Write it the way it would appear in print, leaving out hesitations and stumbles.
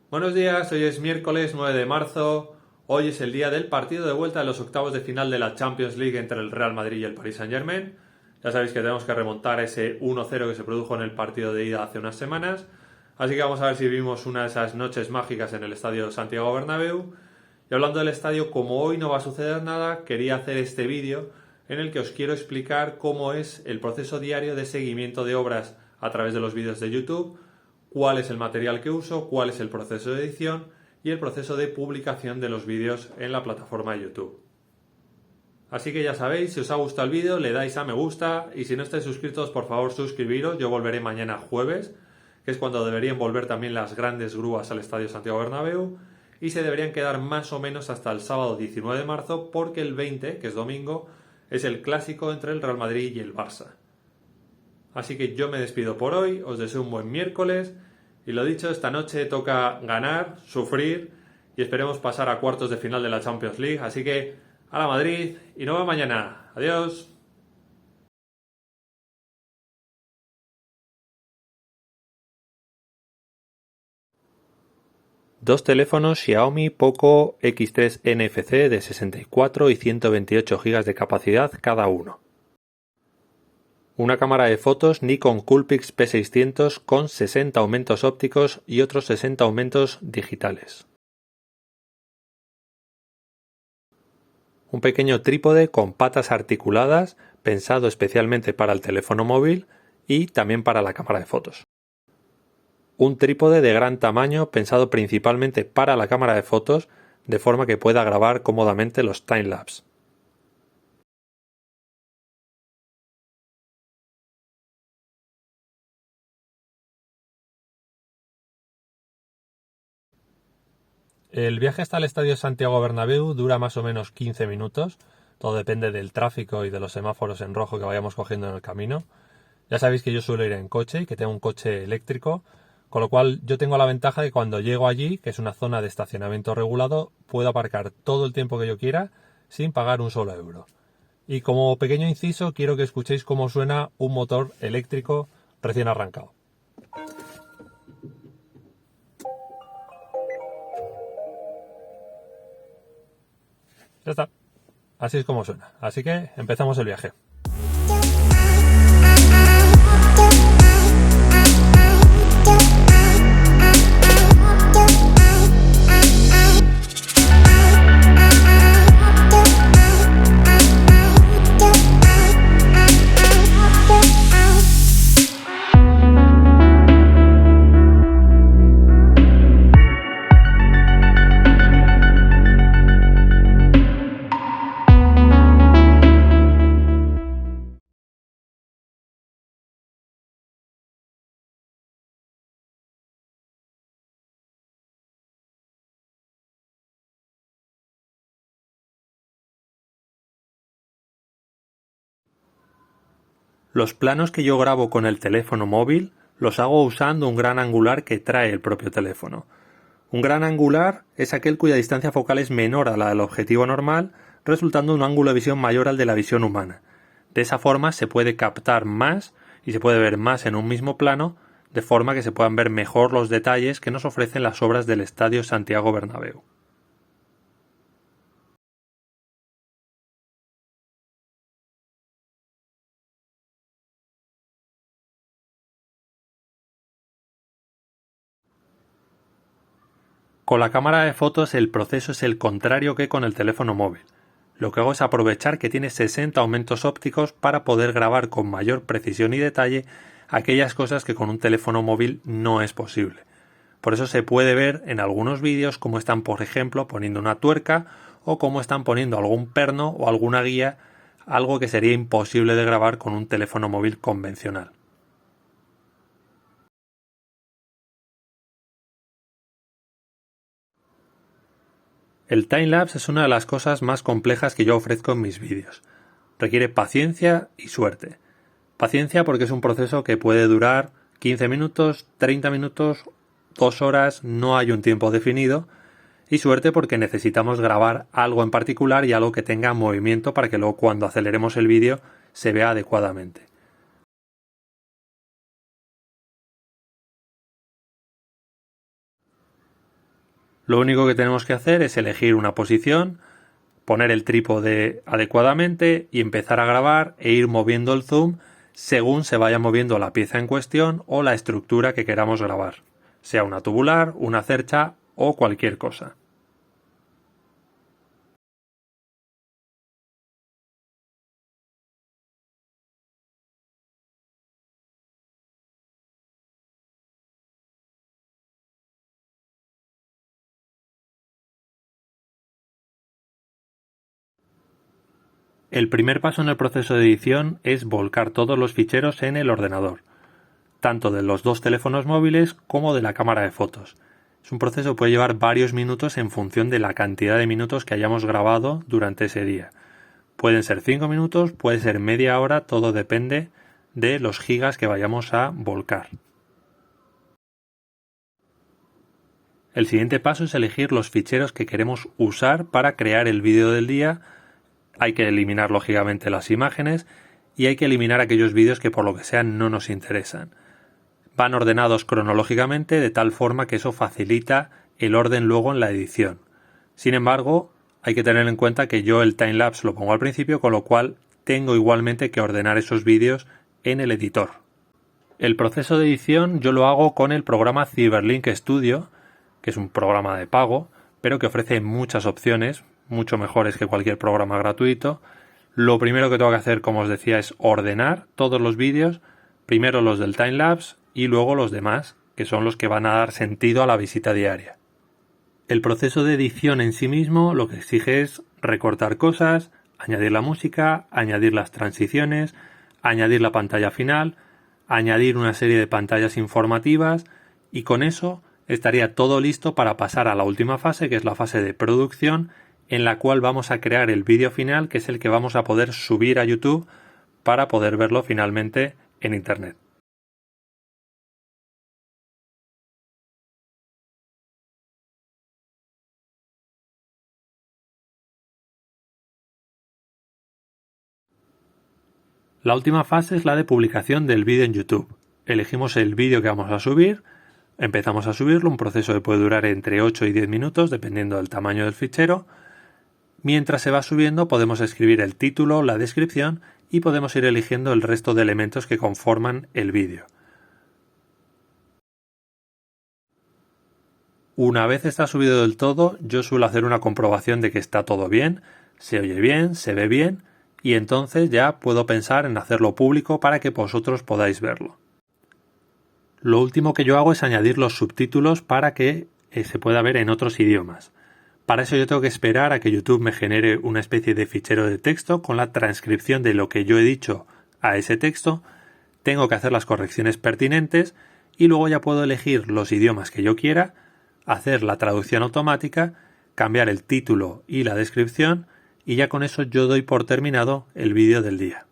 Buenos días, hoy es miércoles 9 de marzo, hoy es el día del partido de vuelta de los octavos de final de la Champions League entre el Real Madrid y el Paris Saint-Germain. Ya sabéis que tenemos que remontar ese 1-0 que se produjo en el partido de ida hace unas semanas, así que vamos a ver si vivimos una de esas noches mágicas en el estadio Santiago Bernabéu. Y hablando del estadio, como hoy no va a suceder nada, quería hacer este vídeo en el que os quiero explicar cómo es el proceso diario de seguimiento de obras a través de los vídeos de YouTube, cuál es el material que uso, cuál es el proceso de edición y el proceso de publicación de los vídeos en la plataforma de YouTube. Así que ya sabéis, si os ha gustado el vídeo le dais a me gusta y si no estáis suscritos por favor suscribiros, yo volveré mañana jueves, que es cuando deberían volver también las grandes grúas al Estadio Santiago Bernabéu y se deberían quedar más o menos hasta el sábado 19 de marzo porque el 20, que es domingo, es el clásico entre el Real Madrid y el Barça. Así que yo me despido por hoy, os deseo un buen miércoles y lo dicho, esta noche toca ganar, sufrir y esperemos pasar a cuartos de final de la Champions League. Así que a la Madrid y nos vemos mañana. Adiós. Dos teléfonos Xiaomi Poco X3 NFC de 64 y 128 GB de capacidad cada uno. Una cámara de fotos Nikon Coolpix P600 con 60 aumentos ópticos y otros 60 aumentos digitales. Un pequeño trípode con patas articuladas pensado especialmente para el teléfono móvil y también para la cámara de fotos. Un trípode de gran tamaño pensado principalmente para la cámara de fotos de forma que pueda grabar cómodamente los timelapse. El viaje hasta el Estadio Santiago Bernabéu dura más o menos 15 minutos, todo depende del tráfico y de los semáforos en rojo que vayamos cogiendo en el camino. Ya sabéis que yo suelo ir en coche y que tengo un coche eléctrico, con lo cual yo tengo la ventaja de que cuando llego allí, que es una zona de estacionamiento regulado, puedo aparcar todo el tiempo que yo quiera sin pagar un solo euro. Y como pequeño inciso, quiero que escuchéis cómo suena un motor eléctrico recién arrancado. Ya está. Así es como suena. Así que empezamos el viaje. Los planos que yo grabo con el teléfono móvil los hago usando un gran angular que trae el propio teléfono. Un gran angular es aquel cuya distancia focal es menor a la del objetivo normal, resultando en un ángulo de visión mayor al de la visión humana. De esa forma se puede captar más y se puede ver más en un mismo plano, de forma que se puedan ver mejor los detalles que nos ofrecen las obras del Estadio Santiago Bernabéu. Con la cámara de fotos el proceso es el contrario que con el teléfono móvil. Lo que hago es aprovechar que tiene 60 aumentos ópticos para poder grabar con mayor precisión y detalle aquellas cosas que con un teléfono móvil no es posible. Por eso se puede ver en algunos vídeos cómo están, por ejemplo, poniendo una tuerca o cómo están poniendo algún perno o alguna guía, algo que sería imposible de grabar con un teléfono móvil convencional. El timelapse es una de las cosas más complejas que yo ofrezco en mis vídeos. Requiere paciencia y suerte. Paciencia porque es un proceso que puede durar 15 minutos, 30 minutos, 2 horas, no hay un tiempo definido. Y suerte porque necesitamos grabar algo en particular y algo que tenga movimiento para que luego cuando aceleremos el vídeo se vea adecuadamente. Lo único que tenemos que hacer es elegir una posición, poner el trípode adecuadamente y empezar a grabar e ir moviendo el zoom según se vaya moviendo la pieza en cuestión o la estructura que queramos grabar, sea una tubular, una cercha o cualquier cosa. El primer paso en el proceso de edición es volcar todos los ficheros en el ordenador, tanto de los dos teléfonos móviles como de la cámara de fotos. Es un proceso que puede llevar varios minutos en función de la cantidad de minutos que hayamos grabado durante ese día. Pueden ser 5 minutos, puede ser media hora, todo depende de los gigas que vayamos a volcar. El siguiente paso es elegir los ficheros que queremos usar para crear el vídeo del día. Hay que eliminar lógicamente las imágenes y hay que eliminar aquellos vídeos que por lo que sea no nos interesan. Van ordenados cronológicamente de tal forma que eso facilita el orden luego en la edición. Sin embargo, hay que tener en cuenta que yo el timelapse lo pongo al principio, con lo cual tengo igualmente que ordenar esos vídeos en el editor. El proceso de edición yo lo hago con el programa Cyberlink Studio, que es un programa de pago, pero que ofrece muchas opciones, mucho mejores que cualquier programa gratuito. Lo primero que tengo que hacer, como os decía, es ordenar todos los vídeos, primero los del timelapse y luego los demás, que son los que van a dar sentido a la visita diaria. El proceso de edición en sí mismo lo que exige es recortar cosas, añadir la música, añadir las transiciones, añadir la pantalla final, añadir una serie de pantallas informativas y con eso estaría todo listo para pasar a la última fase, que es la fase de producción, en la cual vamos a crear el vídeo final, que es el que vamos a poder subir a YouTube para poder verlo finalmente en Internet. La última fase es la de publicación del vídeo en YouTube. Elegimos el vídeo que vamos a subir, empezamos a subirlo, un proceso que puede durar entre 8 y 10 minutos dependiendo del tamaño del fichero. Mientras se va subiendo podemos escribir el título, la descripción y podemos ir eligiendo el resto de elementos que conforman el vídeo. Una vez está subido del todo, yo suelo hacer una comprobación de que está todo bien, se oye bien, se ve bien y entonces ya puedo pensar en hacerlo público para que vosotros podáis verlo. Lo último que yo hago es añadir los subtítulos para que se pueda ver en otros idiomas. Para eso yo tengo que esperar a que YouTube me genere una especie de fichero de texto con la transcripción de lo que yo he dicho a ese texto, tengo que hacer las correcciones pertinentes y luego ya puedo elegir los idiomas que yo quiera, hacer la traducción automática, cambiar el título y la descripción y ya con eso yo doy por terminado el vídeo del día.